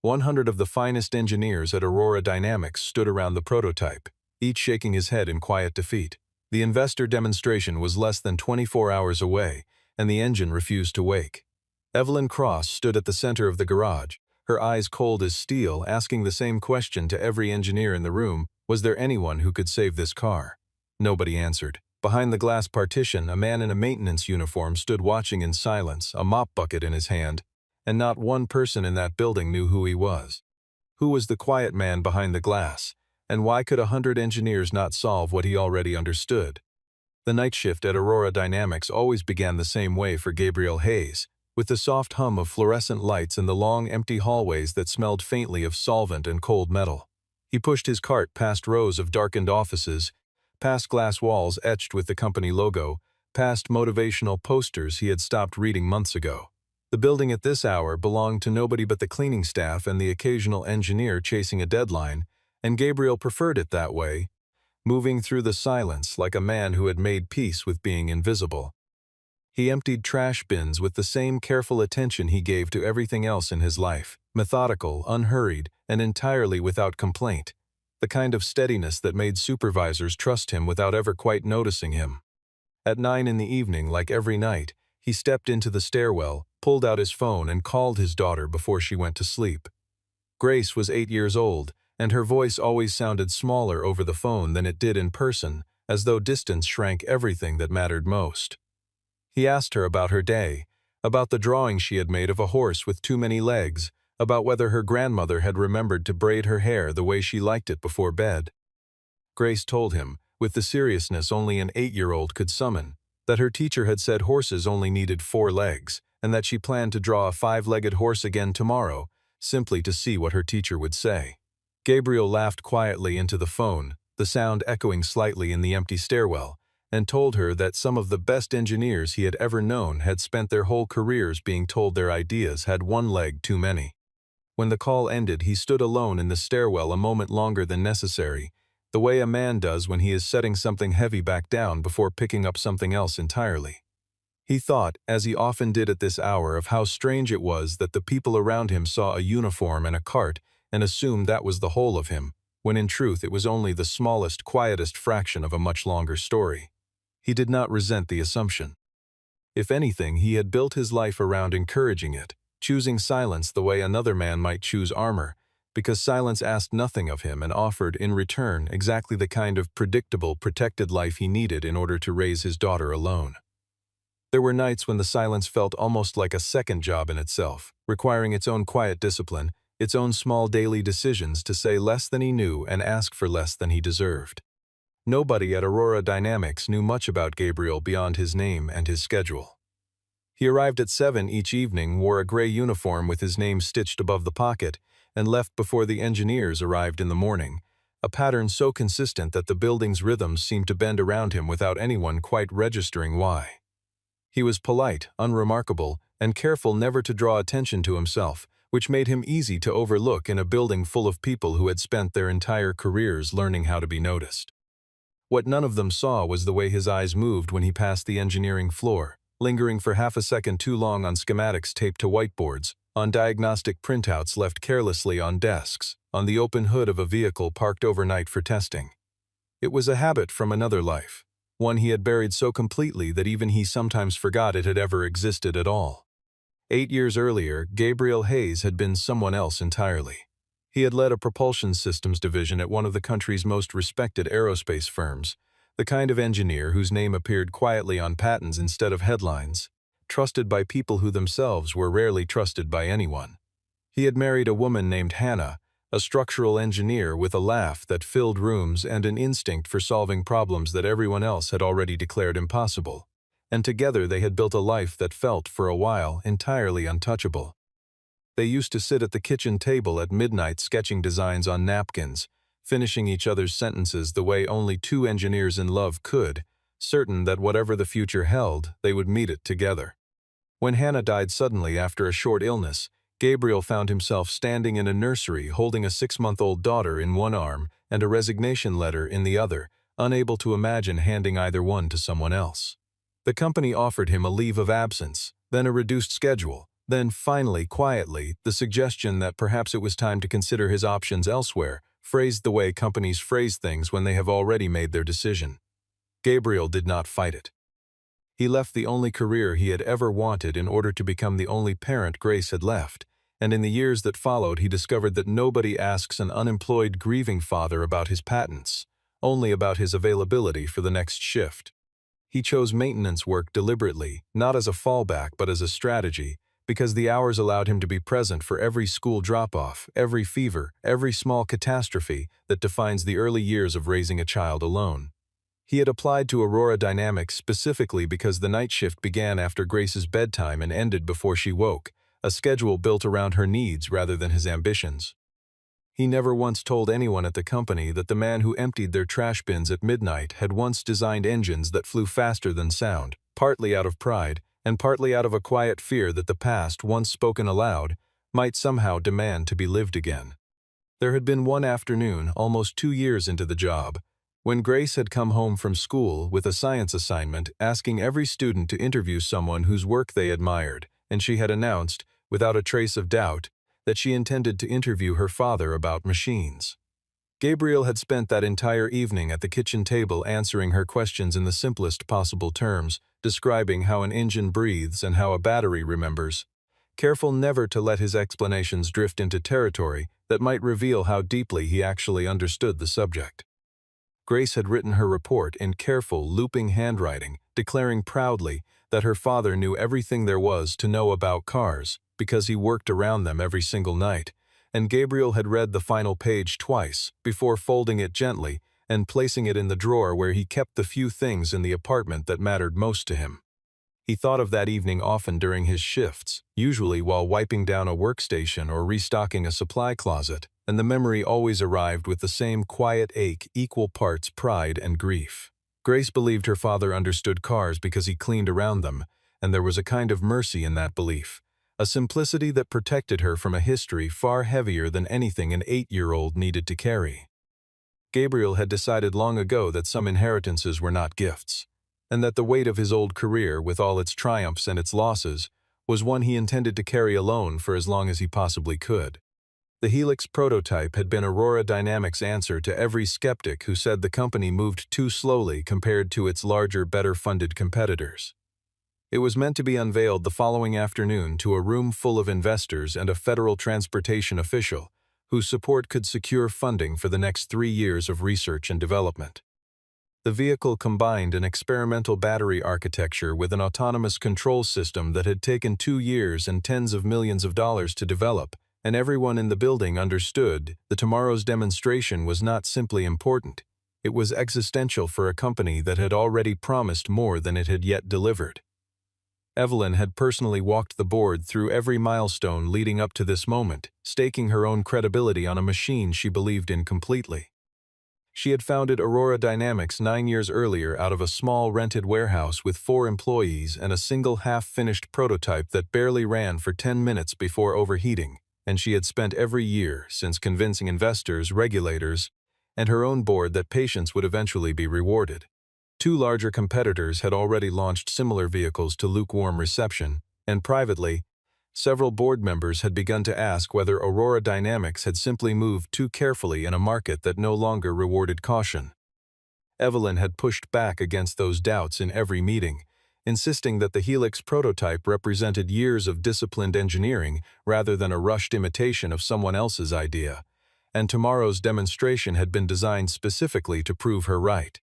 100 of the finest engineers at Aurora Dynamics stood around the prototype, each shaking his head in quiet defeat. The investor demonstration was less than 24 hours away, and the engine refused to wake. Evelyn Cross stood at the center of the garage, her eyes cold as steel, asking the same question to every engineer in the room: was there anyone who could save this car? Nobody answered. Behind the glass partition, a man in a maintenance uniform stood watching in silence, a mop bucket in his hand, and not one person in that building knew who he was. Who was the quiet man behind the glass, and why could 100 engineers not solve what he already understood? The night shift at Aurora Dynamics always began the same way for Gabriel Hayes, with the soft hum of fluorescent lights and the long, empty hallways that smelled faintly of solvent and cold metal. He pushed his cart past rows of darkened offices, past glass walls etched with the company logo, past motivational posters he had stopped reading months ago. The building at this hour belonged to nobody but the cleaning staff and the occasional engineer chasing a deadline, and Gabriel preferred it that way, moving through the silence like a man who had made peace with being invisible. He emptied trash bins with the same careful attention he gave to everything else in his life, methodical, unhurried, and entirely without complaint, the kind of steadiness that made supervisors trust him without ever quite noticing him. At 9 in the evening, like every night, he stepped into the stairwell, pulled out his phone, and called his daughter before she went to sleep. Grace was 8 years old, and her voice always sounded smaller over the phone than it did in person, as though distance shrank everything that mattered most. He asked her about her day, about the drawing she had made of a horse with too many legs, about whether her grandmother had remembered to braid her hair the way she liked it before bed. Grace told him, with the seriousness only an 8-year-old could summon, that her teacher had said horses only needed 4 legs, and that she planned to draw a 5-legged horse again tomorrow, simply to see what her teacher would say. Gabriel laughed quietly into the phone, the sound echoing slightly in the empty stairwell, and told her that some of the best engineers he had ever known had spent their whole careers being told their ideas had 1 leg too many. When the call ended, he stood alone in the stairwell a moment longer than necessary, the way a man does when he is setting something heavy back down before picking up something else entirely. He thought, as he often did at this hour, of how strange it was that the people around him saw a uniform and a cart and assumed that was the whole of him, when in truth it was only the smallest, quietest fraction of a much longer story. He did not resent the assumption. If anything, he had built his life around encouraging it, choosing silence the way another man might choose armor, because silence asked nothing of him and offered, in return, exactly the kind of predictable, protected life he needed in order to raise his daughter alone. There were nights when the silence felt almost like a second job in itself, requiring its own quiet discipline, its own small daily decisions to say less than he knew and ask for less than he deserved. Nobody at Aurora Dynamics knew much about Gabriel beyond his name and his schedule. He arrived at 7 each evening, wore a gray uniform with his name stitched above the pocket, and left before the engineers arrived in the morning, a pattern so consistent that the building's rhythms seemed to bend around him without anyone quite registering why. He was polite, unremarkable, and careful never to draw attention to himself, which made him easy to overlook in a building full of people who had spent their entire careers learning how to be noticed. What none of them saw was the way his eyes moved when he passed the engineering floor, lingering for half a second too long on schematics taped to whiteboards, on diagnostic printouts left carelessly on desks, on the open hood of a vehicle parked overnight for testing. It was a habit from another life, one he had buried so completely that even he sometimes forgot it had ever existed at all. 8 years earlier, Gabriel Hayes had been someone else entirely. He had led a propulsion systems division at one of the country's most respected aerospace firms, the kind of engineer whose name appeared quietly on patents instead of headlines, trusted by people who themselves were rarely trusted by anyone. He had married a woman named Hannah, a structural engineer with a laugh that filled rooms and an instinct for solving problems that everyone else had already declared impossible, and together they had built a life that felt, for a while, entirely untouchable. They used to sit at the kitchen table at midnight sketching designs on napkins, finishing each other's sentences the way only 2 engineers in love could, certain that whatever the future held, they would meet it together. When Hannah died suddenly after a short illness, Gabriel found himself standing in a nursery holding a 6-month-old daughter in one arm and a resignation letter in the other, unable to imagine handing either one to someone else. The company offered him a leave of absence, then a reduced schedule, Then finally, quietly, the suggestion that perhaps it was time to consider his options elsewhere, phrased the way companies phrase things when they have already made their decision. Gabriel did not fight it. He left the only career he had ever wanted in order to become the only parent Grace had left, and in the years that followed he discovered that nobody asks an unemployed grieving father about his patents, only about his availability for the next shift. He chose maintenance work deliberately, not as a fallback but as a strategy, because the hours allowed him to be present for every school drop-off, every fever, every small catastrophe that defines the early years of raising a child alone. He had applied to Aurora Dynamics specifically because the night shift began after Grace's bedtime and ended before she woke, a schedule built around her needs rather than his ambitions. He never once told anyone at the company that the man who emptied their trash bins at midnight had once designed engines that flew faster than sound, partly out of pride and partly out of a quiet fear that the past, once spoken aloud, might somehow demand to be lived again. There had been one afternoon, almost 2 years into the job, when Grace had come home from school with a science assignment asking every student to interview someone whose work they admired, and she had announced, without a trace of doubt, that she intended to interview her father about machines. Gabriel had spent that entire evening at the kitchen table answering her questions in the simplest possible terms, describing how an engine breathes and how a battery remembers, careful never to let his explanations drift into territory that might reveal how deeply he actually understood the subject. Grace had written her report in careful, looping handwriting, declaring proudly that her father knew everything there was to know about cars because he worked around them every single night, and Gabriel had read the final page twice before folding it gently and placing it in the drawer where he kept the few things in the apartment that mattered most to him. He thought of that evening often during his shifts, usually while wiping down a workstation or restocking a supply closet, and the memory always arrived with the same quiet ache, equal parts pride and grief. Grace believed her father understood cars because he cleaned around them, and there was a kind of mercy in that belief, a simplicity that protected her from a history far heavier than anything an 8-year-old needed to carry. Gabriel had decided long ago that some inheritances were not gifts, and that the weight of his old career, with all its triumphs and its losses, was one he intended to carry alone for as long as he possibly could. The Helix prototype had been Aurora Dynamics' answer to every skeptic who said the company moved too slowly compared to its larger, better-funded competitors. It was meant to be unveiled the following afternoon to a room full of investors and a federal transportation official, whose support could secure funding for the next 3 years of research and development. The vehicle combined an experimental battery architecture with an autonomous control system that had taken 2 years and tens of millions of dollars to develop, and everyone in the building understood that tomorrow's demonstration was not simply important, it was existential for a company that had already promised more than it had yet delivered. Evelyn had personally walked the board through every milestone leading up to this moment, staking her own credibility on a machine she believed in completely. She had founded Aurora Dynamics 9 years earlier out of a small rented warehouse with 4 employees and a single half-finished prototype that barely ran for 10 minutes before overheating, and she had spent every year since convincing investors, regulators, and her own board that patience would eventually be rewarded. 2 larger competitors had already launched similar vehicles to lukewarm reception, and privately, several board members had begun to ask whether Aurora Dynamics had simply moved too carefully in a market that no longer rewarded caution. Evelyn had pushed back against those doubts in every meeting, insisting that the Helix prototype represented years of disciplined engineering rather than a rushed imitation of someone else's idea, and tomorrow's demonstration had been designed specifically to prove her right.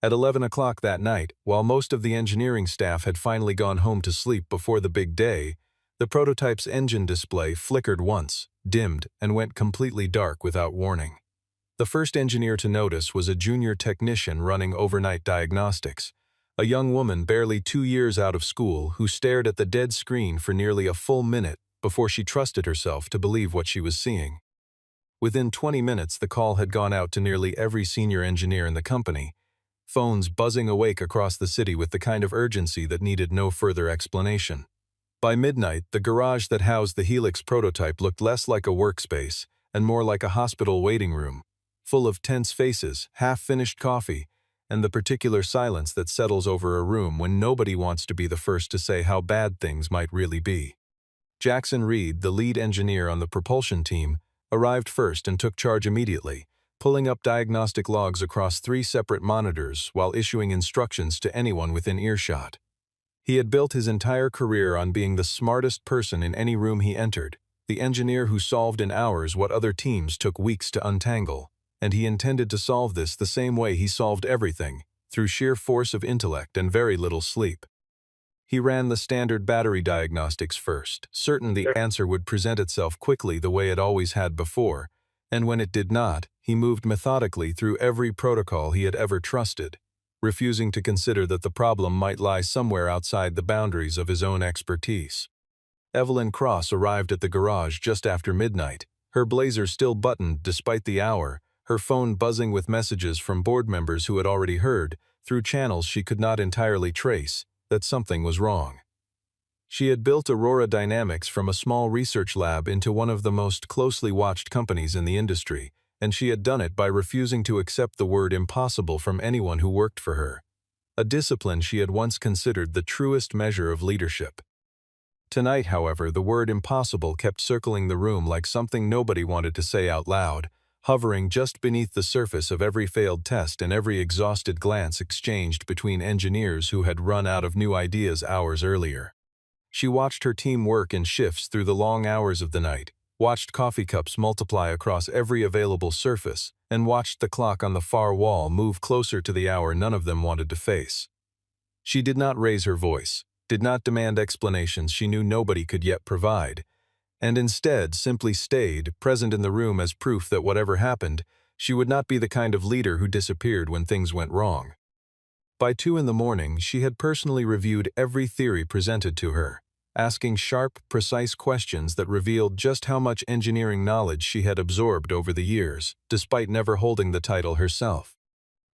At 11 o'clock that night, while most of the engineering staff had finally gone home to sleep before the big day, the prototype's engine display flickered once, dimmed, and went completely dark without warning. The first engineer to notice was a junior technician running overnight diagnostics, a young woman barely 2 years out of school who stared at the dead screen for nearly a full minute before she trusted herself to believe what she was seeing. Within 20 minutes, the call had gone out to nearly every senior engineer in the company, phones buzzing awake across the city with the kind of urgency that needed no further explanation. By midnight, the garage that housed the Helix prototype looked less like a workspace and more like a hospital waiting room, full of tense faces, half-finished coffee, and the particular silence that settles over a room when nobody wants to be the first to say how bad things might really be. Jackson Reed, the lead engineer on the propulsion team, arrived first and took charge immediately, pulling up diagnostic logs across 3 separate monitors while issuing instructions to anyone within earshot. He had built his entire career on being the smartest person in any room he entered, the engineer who solved in hours what other teams took weeks to untangle, and he intended to solve this the same way he solved everything, through sheer force of intellect and very little sleep. He ran the standard battery diagnostics first, certain the answer would present itself quickly the way it always had before, and when it did not, he moved methodically through every protocol he had ever trusted, refusing to consider that the problem might lie somewhere outside the boundaries of his own expertise. Evelyn Cross arrived at the garage just after midnight, her blazer still buttoned despite the hour, her phone buzzing with messages from board members who had already heard, through channels she could not entirely trace, that something was wrong. She had built Aurora Dynamics from a small research lab into one of the most closely watched companies in the industry, and she had done it by refusing to accept the word impossible from anyone who worked for her, a discipline she had once considered the truest measure of leadership. Tonight, however, the word impossible kept circling the room like something nobody wanted to say out loud, hovering just beneath the surface of every failed test and every exhausted glance exchanged between engineers who had run out of new ideas hours earlier. She watched her team work in shifts through the long hours of the night, watched coffee cups multiply across every available surface, and watched the clock on the far wall move closer to the hour none of them wanted to face. She did not raise her voice, did not demand explanations she knew nobody could yet provide, and instead simply stayed, present in the room as proof that whatever happened, she would not be the kind of leader who disappeared when things went wrong. By 2 in the morning, she had personally reviewed every theory presented to her, asking sharp, precise questions that revealed just how much engineering knowledge she had absorbed over the years, despite never holding the title herself.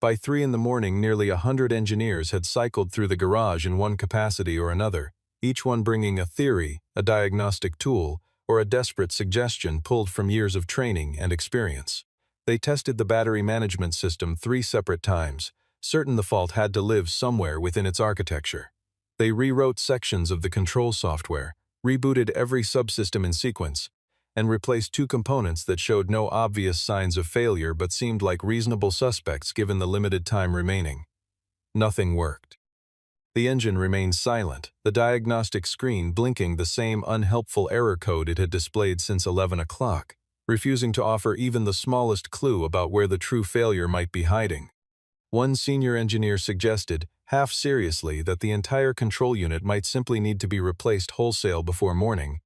By 3 in the morning, nearly 100 engineers had cycled through the garage in one capacity or another, each one bringing a theory, a diagnostic tool, or a desperate suggestion pulled from years of training and experience. They tested the battery management system 3 separate times, certain the fault had to live somewhere within its architecture. They rewrote sections of the control software, rebooted every subsystem in sequence, and replaced 2 components that showed no obvious signs of failure but seemed like reasonable suspects given the limited time remaining. Nothing worked. The engine remained silent, the diagnostic screen blinking the same unhelpful error code it had displayed since 11 o'clock, refusing to offer even the smallest clue about where the true failure might be hiding. One senior engineer suggested, half seriously, that the entire control unit might simply need to be replaced wholesale before morning,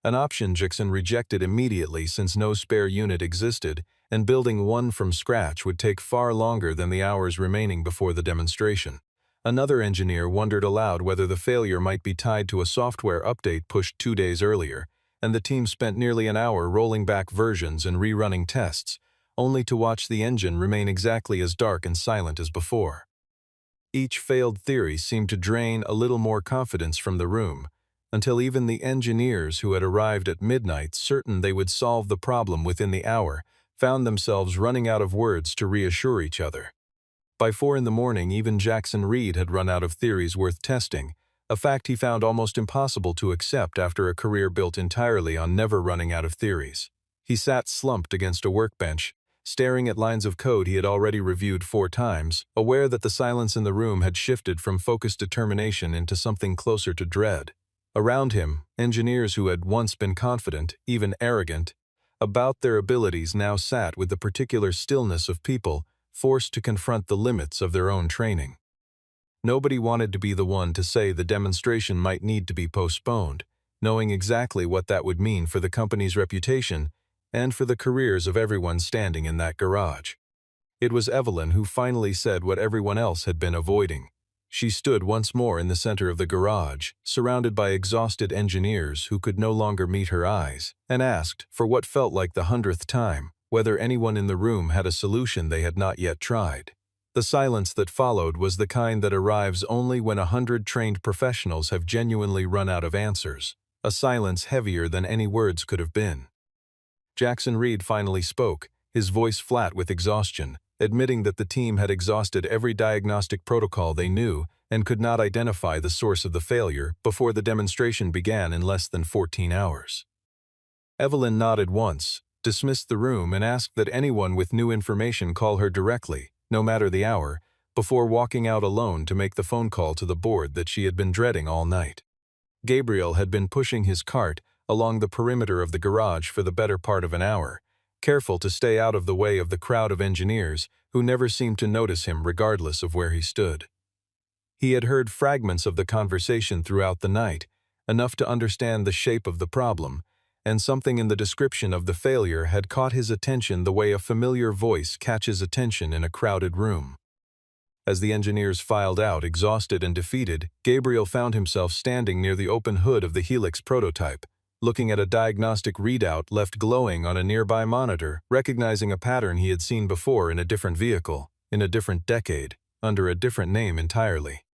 an option Jackson rejected immediately since no spare unit existed, and building one from scratch would take far longer than the hours remaining before the demonstration. Another engineer wondered aloud whether the failure might be tied to a software update pushed 2 days earlier, and the team spent nearly an hour rolling back versions and rerunning tests, only to watch the engine remain exactly as dark and silent as before. Each failed theory seemed to drain a little more confidence from the room, until even the engineers who had arrived at midnight certain they would solve the problem within the hour found themselves running out of words to reassure each other. By 4 in the morning, even Jackson Reed had run out of theories worth testing, a fact he found almost impossible to accept after a career built entirely on never running out of theories. He sat slumped against a workbench, staring at lines of code he had already reviewed 4 times, aware that the silence in the room had shifted from focused determination into something closer to dread. Around him, engineers who had once been confident, even arrogant, about their abilities now sat with the particular stillness of people forced to confront the limits of their own training. Nobody wanted to be the one to say the demonstration might need to be postponed, knowing exactly what that would mean for the company's reputation and for the careers of everyone standing in that garage. It was Evelyn who finally said what everyone else had been avoiding. She stood once more in the center of the garage, surrounded by exhausted engineers who could no longer meet her eyes, and asked, for what felt like the 100th time, whether anyone in the room had a solution they had not yet tried. The silence that followed was the kind that arrives only when 100 trained professionals have genuinely run out of answers, a silence heavier than any words could have been. Jackson Reed finally spoke, his voice flat with exhaustion, admitting that the team had exhausted every diagnostic protocol they knew and could not identify the source of the failure before the demonstration began in less than 14 hours. Evelyn nodded once, dismissed the room, and asked that anyone with new information call her directly, no matter the hour, before walking out alone to make the phone call to the board that she had been dreading all night. Gabriel had been pushing his cart along the perimeter of the garage for the better part of an hour, careful to stay out of the way of the crowd of engineers who never seemed to notice him regardless of where he stood. He had heard fragments of the conversation throughout the night, enough to understand the shape of the problem, and something in the description of the failure had caught his attention the way a familiar voice catches attention in a crowded room. As the engineers filed out, exhausted and defeated, Gabriel found himself standing near the open hood of the Helix prototype, looking at a diagnostic readout left glowing on a nearby monitor, recognizing a pattern he had seen before in a different vehicle, in a different decade, under a different name entirely.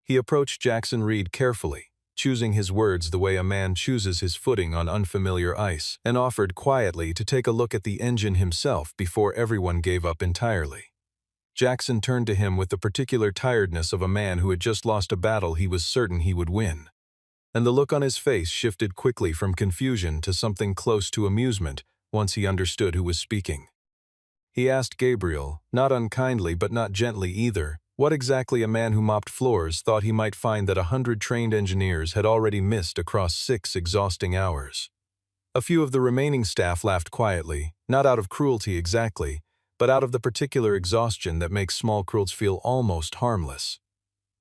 He approached Jackson Reed carefully, choosing his words the way a man chooses his footing on unfamiliar ice, and offered quietly to take a look at the engine himself before everyone gave up entirely. Jackson turned to him with the particular tiredness of a man who had just lost a battle he was certain he would win. And the look on his face shifted quickly from confusion to something close to amusement once he understood who was speaking. He asked Gabriel, not unkindly but not gently either, what exactly a man who mopped floors thought he might find that 100 trained engineers had already missed across 6 exhausting hours. A few of the remaining staff laughed quietly, not out of cruelty exactly, but out of the particular exhaustion that makes small crowds feel almost harmless.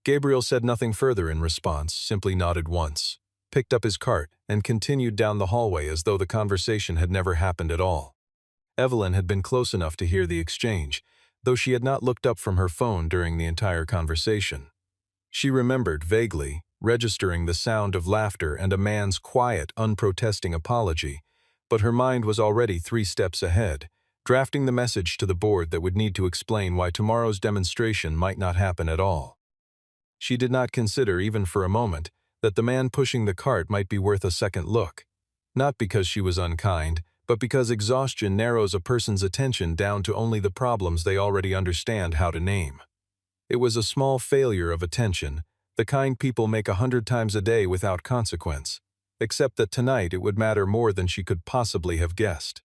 Gabriel said nothing further in response, simply nodded once, picked up his cart, and continued down the hallway as though the conversation had never happened at all. Evelyn had been close enough to hear the exchange, though she had not looked up from her phone during the entire conversation. She remembered vaguely, registering the sound of laughter and a man's quiet, unprotesting apology, but her mind was already 3 steps ahead, drafting the message to the board that would need to explain why tomorrow's demonstration might not happen at all. She did not consider, even for a moment, that the man pushing the cart might be worth a second look, not because she was unkind, but because exhaustion narrows a person's attention down to only the problems they already understand how to name. It was a small failure of attention, the kind people make 100 times a day without consequence, except that tonight it would matter more than she could possibly have guessed.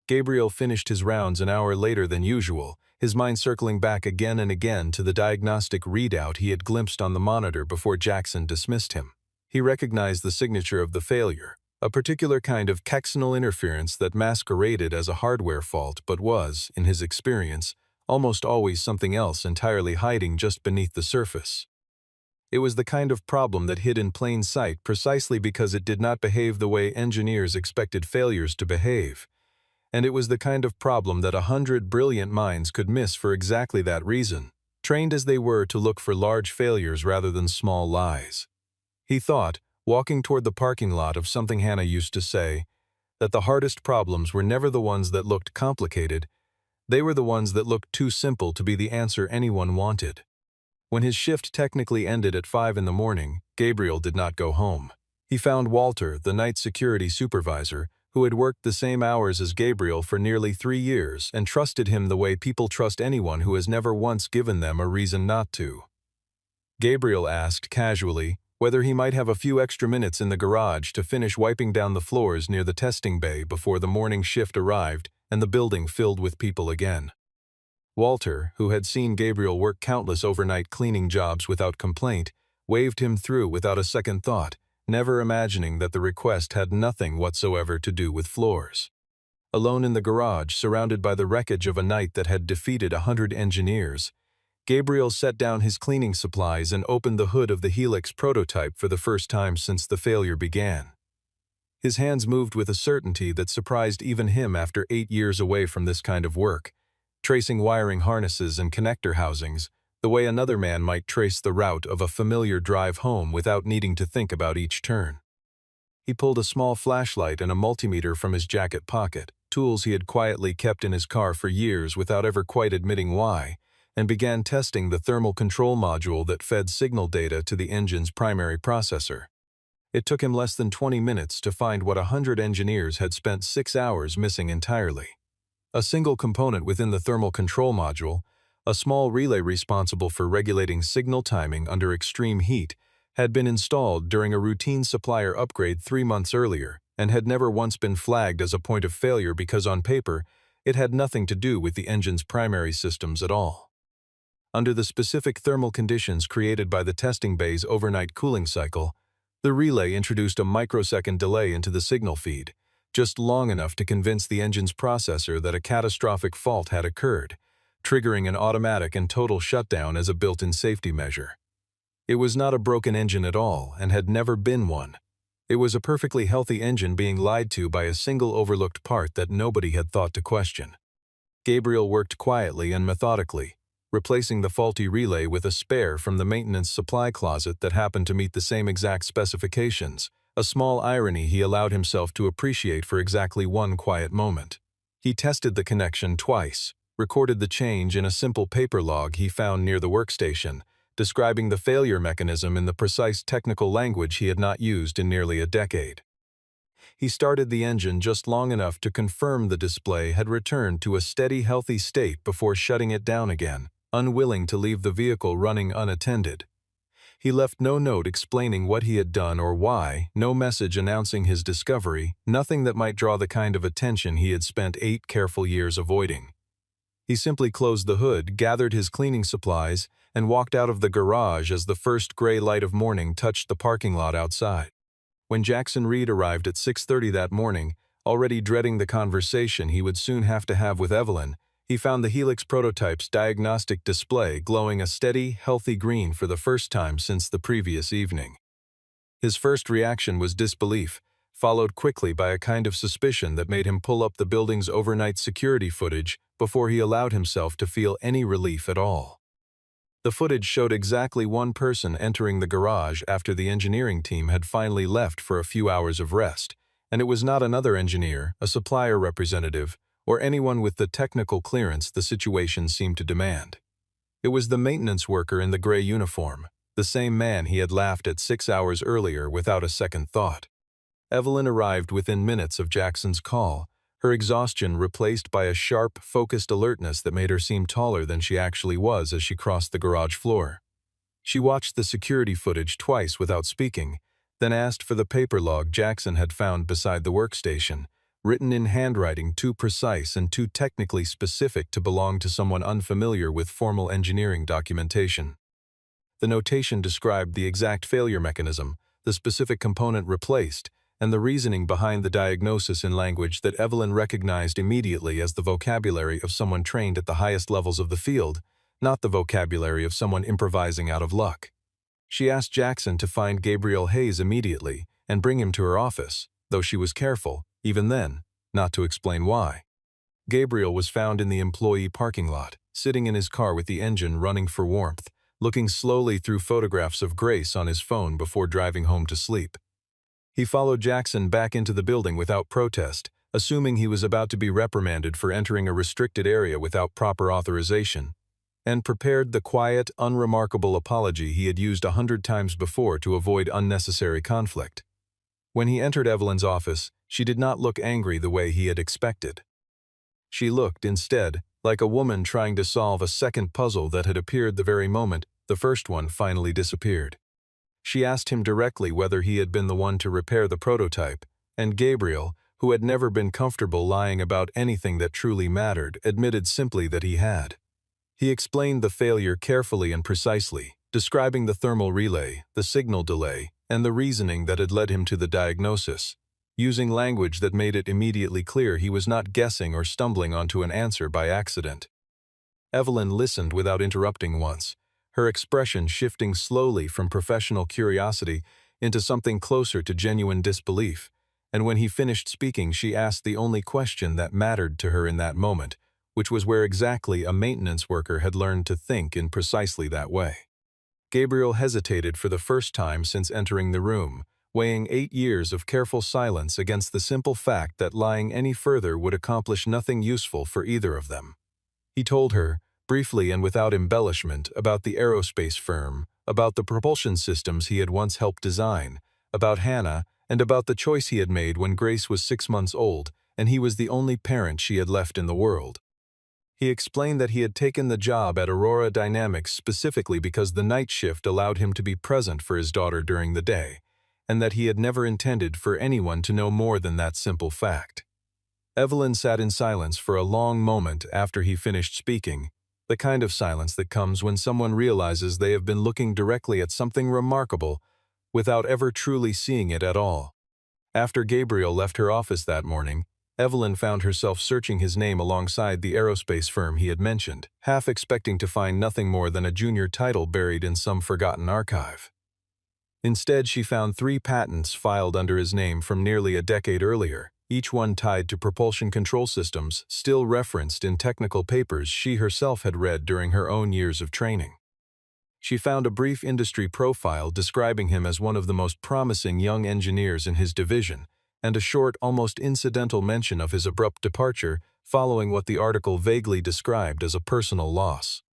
Gabriel finished his rounds an hour later than usual, his mind circling back again and again to the diagnostic readout he had glimpsed on the monitor before Jackson dismissed him. He recognized the signature of the failure, a particular kind of kexinal interference that masqueraded as a hardware fault but was, in his experience, almost always something else entirely hiding just beneath the surface. It was the kind of problem that hid in plain sight precisely because it did not behave the way engineers expected failures to behave. And it was the kind of problem that 100 brilliant minds could miss for exactly that reason, trained as they were to look for large failures rather than small lies. He thought, walking toward the parking lot, of something Hannah used to say, that the hardest problems were never the ones that looked complicated, they were the ones that looked too simple to be the answer anyone wanted. When his shift technically ended at 5 in the morning, Gabriel did not go home. He found Walter, the night security supervisor, who had worked the same hours as Gabriel for nearly 3 years and trusted him the way people trust anyone who has never once given them a reason not to. Gabriel asked casually whether he might have a few extra minutes in the garage to finish wiping down the floors near the testing bay before the morning shift arrived and the building filled with people again. Walter, who had seen Gabriel work countless overnight cleaning jobs without complaint, waved him through without a second thought, never imagining that the request had nothing whatsoever to do with floors. Alone in the garage, surrounded by the wreckage of a night that had defeated 100 engineers, Gabriel set down his cleaning supplies and opened the hood of the Helix prototype for the first time since the failure began. His hands moved with a certainty that surprised even him after 8 years away from this kind of work, tracing wiring harnesses and connector housings, the way another man might trace the route of a familiar drive home without needing to think about each turn. He pulled a small flashlight and a multimeter from his jacket pocket, tools he had quietly kept in his car for years without ever quite admitting why, and began testing the thermal control module that fed signal data to the engine's primary processor. It took him less than 20 minutes to find what 100 engineers had spent 6 hours missing entirely. A single component within the thermal control module, A small relay responsible for regulating signal timing under extreme heat had been installed during a routine supplier upgrade 3 months earlier and had never once been flagged as a point of failure because on paper, it had nothing to do with the engine's primary systems at all. Under the specific thermal conditions created by the testing bay's overnight cooling cycle, the relay introduced a microsecond delay into the signal feed, just long enough to convince the engine's processor that a catastrophic fault had occurred, triggering an automatic and total shutdown as a built-in safety measure. It was not a broken engine at all and had never been one. It was a perfectly healthy engine being lied to by a single overlooked part that nobody had thought to question. Gabriel worked quietly and methodically, replacing the faulty relay with a spare from the maintenance supply closet that happened to meet the same exact specifications, a small irony he allowed himself to appreciate for exactly one quiet moment. He tested the connection twice, recorded the change in a simple paper log he found near the workstation, describing the failure mechanism in the precise technical language he had not used in nearly a decade. He started the engine just long enough to confirm the display had returned to a steady, healthy state before shutting it down again, unwilling to leave the vehicle running unattended. He left no note explaining what he had done or why, no message announcing his discovery, nothing that might draw the kind of attention he had spent 8 careful years avoiding. He simply closed the hood, gathered his cleaning supplies, and walked out of the garage as the first gray light of morning touched the parking lot outside. When Jackson Reed arrived at 6:30 that morning, already dreading the conversation he would soon have to have with Evelyn, he found the Helix prototype's diagnostic display glowing a steady, healthy green for the first time since the previous evening. His first reaction was disbelief, followed quickly by a kind of suspicion that made him pull up the building's overnight security footage before he allowed himself to feel any relief at all. The footage showed exactly one person entering the garage after the engineering team had finally left for a few hours of rest, and it was not another engineer, a supplier representative, or anyone with the technical clearance the situation seemed to demand. It was the maintenance worker in the gray uniform, the same man he had laughed at 6 hours earlier without a second thought. Evelyn arrived within minutes of Jackson's call, her exhaustion replaced by a sharp, focused alertness that made her seem taller than she actually was as she crossed the garage floor. She watched the security footage twice without speaking, then asked for the paper log Jackson had found beside the workstation, written in handwriting too precise and too technically specific to belong to someone unfamiliar with formal engineering documentation. The notation described the exact failure mechanism, the specific component replaced, and the reasoning behind the diagnosis in language that Evelyn recognized immediately as the vocabulary of someone trained at the highest levels of the field, not the vocabulary of someone improvising out of luck. She asked Jackson to find Gabriel Hayes immediately and bring him to her office, though she was careful, even then, not to explain why. Gabriel was found in the employee parking lot, sitting in his car with the engine running for warmth, looking slowly through photographs of Grace on his phone before driving home to sleep. He followed Jackson back into the building without protest, assuming he was about to be reprimanded for entering a restricted area without proper authorization, and prepared the quiet, unremarkable apology he had used 100 times before to avoid unnecessary conflict. When he entered Evelyn's office, she did not look angry the way he had expected. She looked, instead, like a woman trying to solve a second puzzle that had appeared the very moment the first one finally disappeared. She asked him directly whether he had been the one to repair the prototype, and Gabriel, who had never been comfortable lying about anything that truly mattered, admitted simply that he had. He explained the failure carefully and precisely, describing the thermal relay, the signal delay, and the reasoning that had led him to the diagnosis, using language that made it immediately clear he was not guessing or stumbling onto an answer by accident. Evelyn listened without interrupting once, her expression shifting slowly from professional curiosity into something closer to genuine disbelief, and when he finished speaking she asked the only question that mattered to her in that moment, which was where exactly a maintenance worker had learned to think in precisely that way. Gabriel hesitated for the first time since entering the room, weighing 8 years of careful silence against the simple fact that lying any further would accomplish nothing useful for either of them. He told her, briefly and without embellishment, about the aerospace firm, about the propulsion systems he had once helped design, about Hannah, and about the choice he had made when Grace was 6 months old and he was the only parent she had left in the world. He explained that he had taken the job at Aurora Dynamics specifically because the night shift allowed him to be present for his daughter during the day, and that he had never intended for anyone to know more than that simple fact. Evelyn sat in silence for a long moment after he finished speaking, the kind of silence that comes when someone realizes they have been looking directly at something remarkable without ever truly seeing it at all. After Gabriel left her office that morning, Evelyn found herself searching his name alongside the aerospace firm he had mentioned, half expecting to find nothing more than a junior title buried in some forgotten archive. Instead, she found 3 patents filed under his name from nearly a decade earlier, each one tied to propulsion control systems still referenced in technical papers she herself had read during her own years of training. She found a brief industry profile describing him as one of the most promising young engineers in his division, and a short, almost incidental mention of his abrupt departure following what the article vaguely described as a personal loss.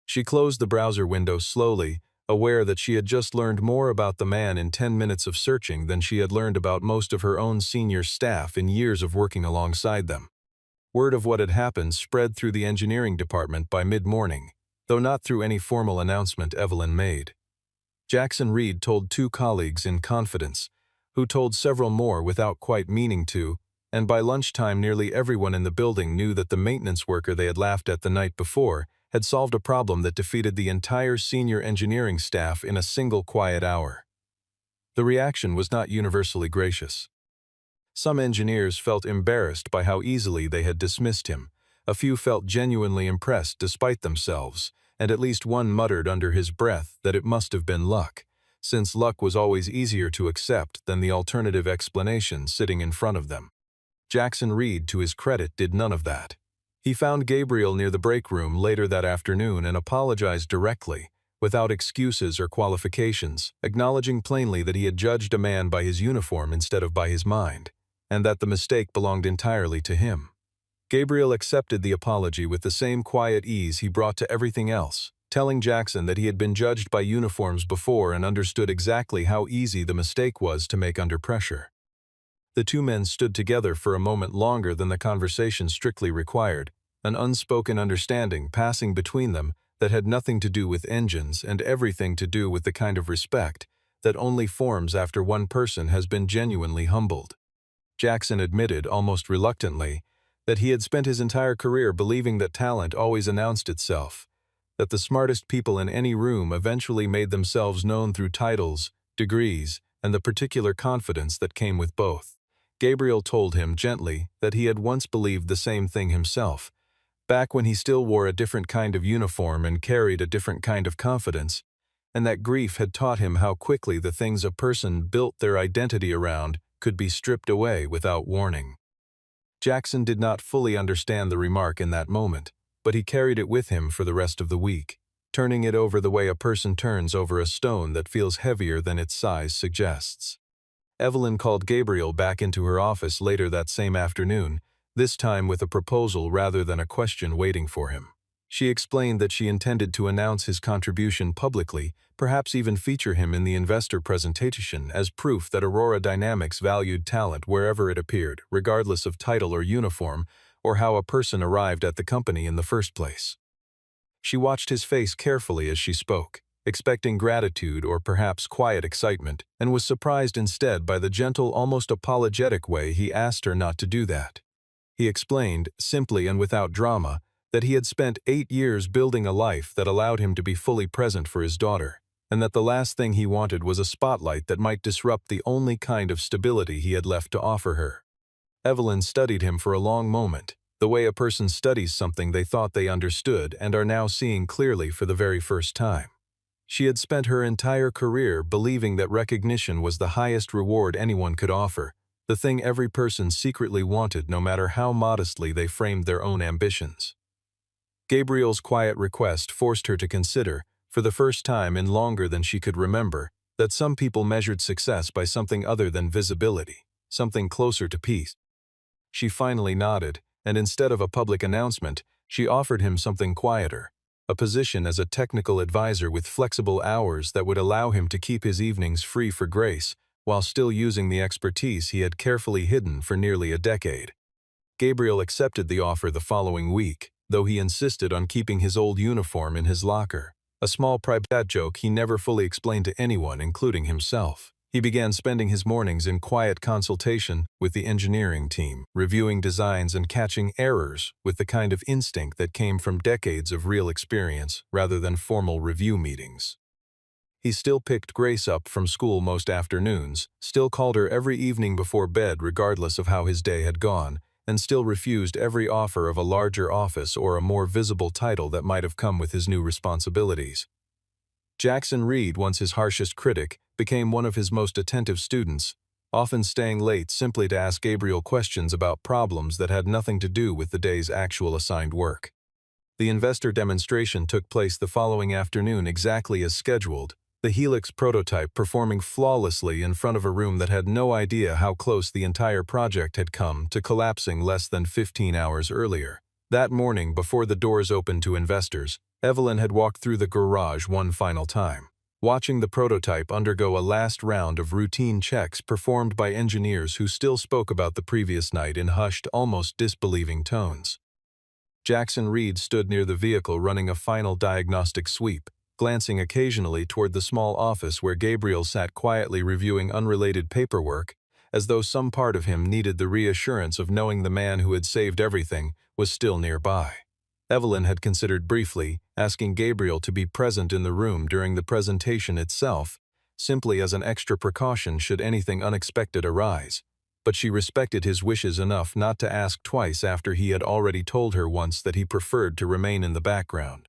She closed the browser window slowly, aware that she had just learned more about the man in 10 minutes of searching than she had learned about most of her own senior staff in years of working alongside them. Word of what had happened spread through the engineering department by mid-morning, though not through any formal announcement Evelyn made. Jackson Reed told 2 colleagues in confidence, who told several more without quite meaning to, and by lunchtime nearly everyone in the building knew that the maintenance worker they had laughed at the night before had solved a problem that defeated the entire senior engineering staff in a single quiet hour. The reaction was not universally gracious. Some engineers felt embarrassed by how easily they had dismissed him. A few felt genuinely impressed despite themselves, and at least one muttered under his breath that it must have been luck, since luck was always easier to accept than the alternative explanation sitting in front of them. Jackson Reed, to his credit, did none of that. He found Gabriel near the break room later that afternoon and apologized directly, without excuses or qualifications, acknowledging plainly that he had judged a man by his uniform instead of by his mind, and that the mistake belonged entirely to him. Gabriel accepted the apology with the same quiet ease he brought to everything else, telling Jackson that he had been judged by uniforms before and understood exactly how easy the mistake was to make under pressure. The 2 men stood together for a moment longer than the conversation strictly required, an unspoken understanding passing between them that had nothing to do with engines and everything to do with the kind of respect that only forms after one person has been genuinely humbled. Jackson admitted, almost reluctantly, that he had spent his entire career believing that talent always announced itself, that the smartest people in any room eventually made themselves known through titles, degrees, and the particular confidence that came with both. Gabriel told him gently that he had once believed the same thing himself, back when he still wore a different kind of uniform and carried a different kind of confidence, and that grief had taught him how quickly the things a person built their identity around could be stripped away without warning. Jackson did not fully understand the remark in that moment, but he carried it with him for the rest of the week, turning it over the way a person turns over a stone that feels heavier than its size suggests. Evelyn called Gabriel back into her office later that same afternoon, this time with a proposal rather than a question waiting for him. She explained that she intended to announce his contribution publicly, perhaps even feature him in the investor presentation as proof that Aurora Dynamics valued talent wherever it appeared, regardless of title or uniform, or how a person arrived at the company in the first place. She watched his face carefully as she spoke, expecting gratitude or perhaps quiet excitement, and was surprised instead by the gentle, almost apologetic way he asked her not to do that. He explained, simply and without drama, that he had spent 8 years building a life that allowed him to be fully present for his daughter, and that the last thing he wanted was a spotlight that might disrupt the only kind of stability he had left to offer her. Evelyn studied him for a long moment, the way a person studies something they thought they understood and are now seeing clearly for the very first time. She had spent her entire career believing that recognition was the highest reward anyone could offer, the thing every person secretly wanted no matter how modestly they framed their own ambitions. Gabriel's quiet request forced her to consider, for the first time in longer than she could remember, that some people measured success by something other than visibility, something closer to peace. She finally nodded, and instead of a public announcement, she offered him something quieter, a position as a technical advisor with flexible hours that would allow him to keep his evenings free for Grace, while still using the expertise he had carefully hidden for nearly a decade. Gabriel accepted the offer the following week, though he insisted on keeping his old uniform in his locker. A small private joke he never fully explained to anyone, including himself. He began spending his mornings in quiet consultation with the engineering team, reviewing designs and catching errors with the kind of instinct that came from decades of real experience rather than formal review meetings. He still picked Grace up from school most afternoons, still called her every evening before bed regardless of how his day had gone, and still refused every offer of a larger office or a more visible title that might have come with his new responsibilities. Jackson Reed, once his harshest critic, became one of his most attentive students, often staying late simply to ask Gabriel questions about problems that had nothing to do with the day's actual assigned work. The investor demonstration took place the following afternoon exactly as scheduled, the Helix prototype performing flawlessly in front of a room that had no idea how close the entire project had come to collapsing less than 15 hours earlier. That morning, before the doors opened to investors, Evelyn had walked through the garage one final time, watching the prototype undergo a last round of routine checks performed by engineers who still spoke about the previous night in hushed, almost disbelieving tones. Jackson Reed stood near the vehicle running a final diagnostic sweep, glancing occasionally toward the small office where Gabriel sat quietly reviewing unrelated paperwork, as though some part of him needed the reassurance of knowing the man who had saved everything was still nearby. Evelyn had considered briefly asking Gabriel to be present in the room during the presentation itself, simply as an extra precaution should anything unexpected arise, but she respected his wishes enough not to ask twice after he had already told her once that he preferred to remain in the background.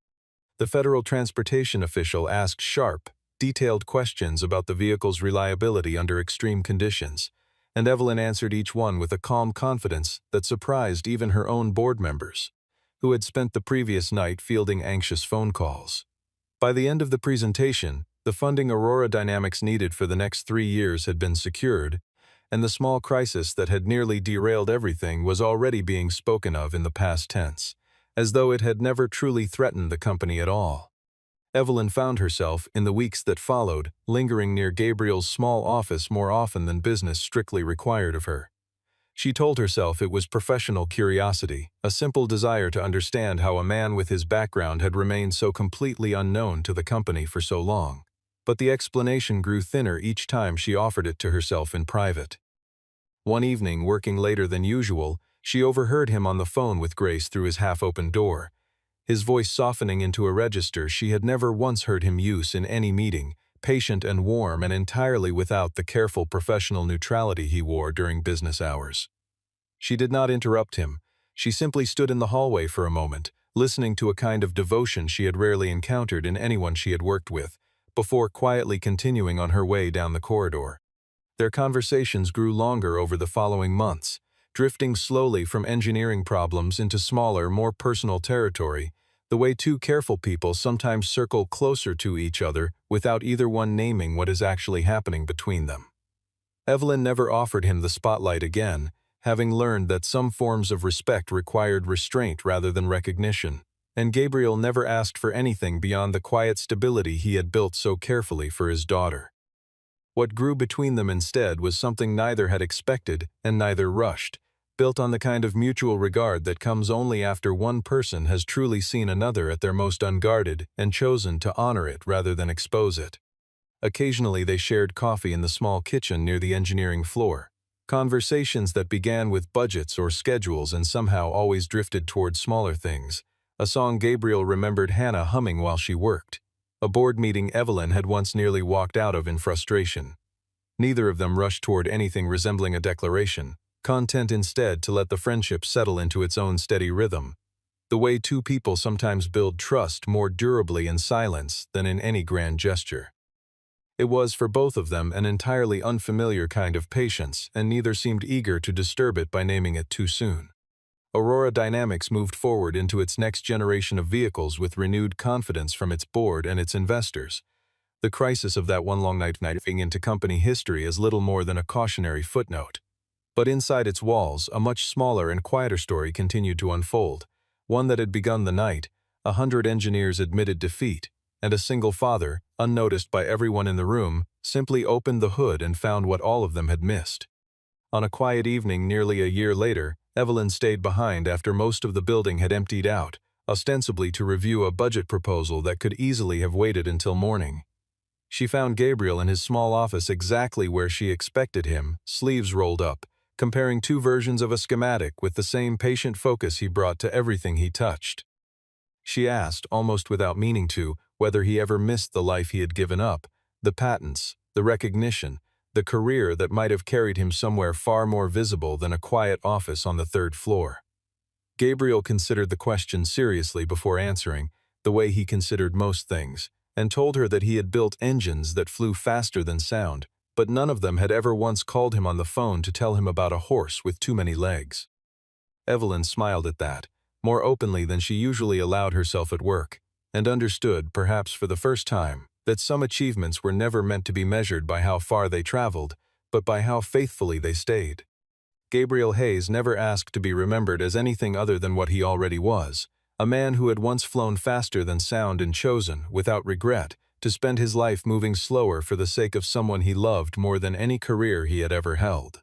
The federal transportation official asked sharp, detailed questions about the vehicle's reliability under extreme conditions, and Evelyn answered each one with a calm confidence that surprised even her own board members, who had spent the previous night fielding anxious phone calls. By the end of the presentation, the funding Aurora Dynamics needed for the next 3 years had been secured, and the small crisis that had nearly derailed everything was already being spoken of in the past tense, as though it had never truly threatened the company at all. Evelyn found herself, in the weeks that followed, lingering near Gabriel's small office more often than business strictly required of her. She told herself it was professional curiosity, a simple desire to understand how a man with his background had remained so completely unknown to the company for so long. But the explanation grew thinner each time she offered it to herself in private. One evening, working later than usual, she overheard him on the phone with Grace through his half-open door, his voice softening into a register she had never once heard him use in any meeting, patient and warm and entirely without the careful professional neutrality he wore during business hours. She did not interrupt him. She simply stood in the hallway for a moment, listening to a kind of devotion she had rarely encountered in anyone she had worked with, before quietly continuing on her way down the corridor. Their conversations grew longer over the following months, drifting slowly from engineering problems into smaller, more personal territory, the way two careful people sometimes circle closer to each other without either one naming what is actually happening between them. Evelyn never offered him the spotlight again, having learned that some forms of respect required restraint rather than recognition, and Gabriel never asked for anything beyond the quiet stability he had built so carefully for his daughter. What grew between them instead was something neither had expected and neither rushed, built on the kind of mutual regard that comes only after one person has truly seen another at their most unguarded and chosen to honor it rather than expose it. Occasionally they shared coffee in the small kitchen near the engineering floor, conversations that began with budgets or schedules and somehow always drifted toward smaller things, a song Gabriel remembered Hannah humming while she worked, a board meeting Evelyn had once nearly walked out of in frustration. Neither of them rushed toward anything resembling a declaration, content instead to let the friendship settle into its own steady rhythm, the way two people sometimes build trust more durably in silence than in any grand gesture. It was for both of them an entirely unfamiliar kind of patience, and neither seemed eager to disturb it by naming it too soon. Aurora Dynamics moved forward into its next generation of vehicles with renewed confidence from its board and its investors. The crisis of that one long night into company history is little more than a cautionary footnote. But inside its walls, a much smaller and quieter story continued to unfold, one that had begun the night. 100 engineers admitted defeat, and a single father, unnoticed by everyone in the room, simply opened the hood and found what all of them had missed. On a quiet evening nearly a year later, Evelyn stayed behind after most of the building had emptied out, ostensibly to review a budget proposal that could easily have waited until morning. She found Gabriel in his small office exactly where she expected him, sleeves rolled up, comparing two versions of a schematic with the same patient focus he brought to everything he touched. She asked, almost without meaning to, whether he ever missed the life he had given up, the patents, the recognition, the career that might have carried him somewhere far more visible than a quiet office on the third floor. Gabriel considered the question seriously before answering, the way he considered most things, and told her that he had built engines that flew faster than sound, but none of them had ever once called him on the phone to tell him about a horse with too many legs. Evelyn smiled at that, more openly than she usually allowed herself at work, and understood, perhaps for the first time, that some achievements were never meant to be measured by how far they traveled, but by how faithfully they stayed. Gabriel Hayes never asked to be remembered as anything other than what he already was, a man who had once flown faster than sound and chosen, without regret, to spend his life moving slower for the sake of someone he loved more than any career he had ever held.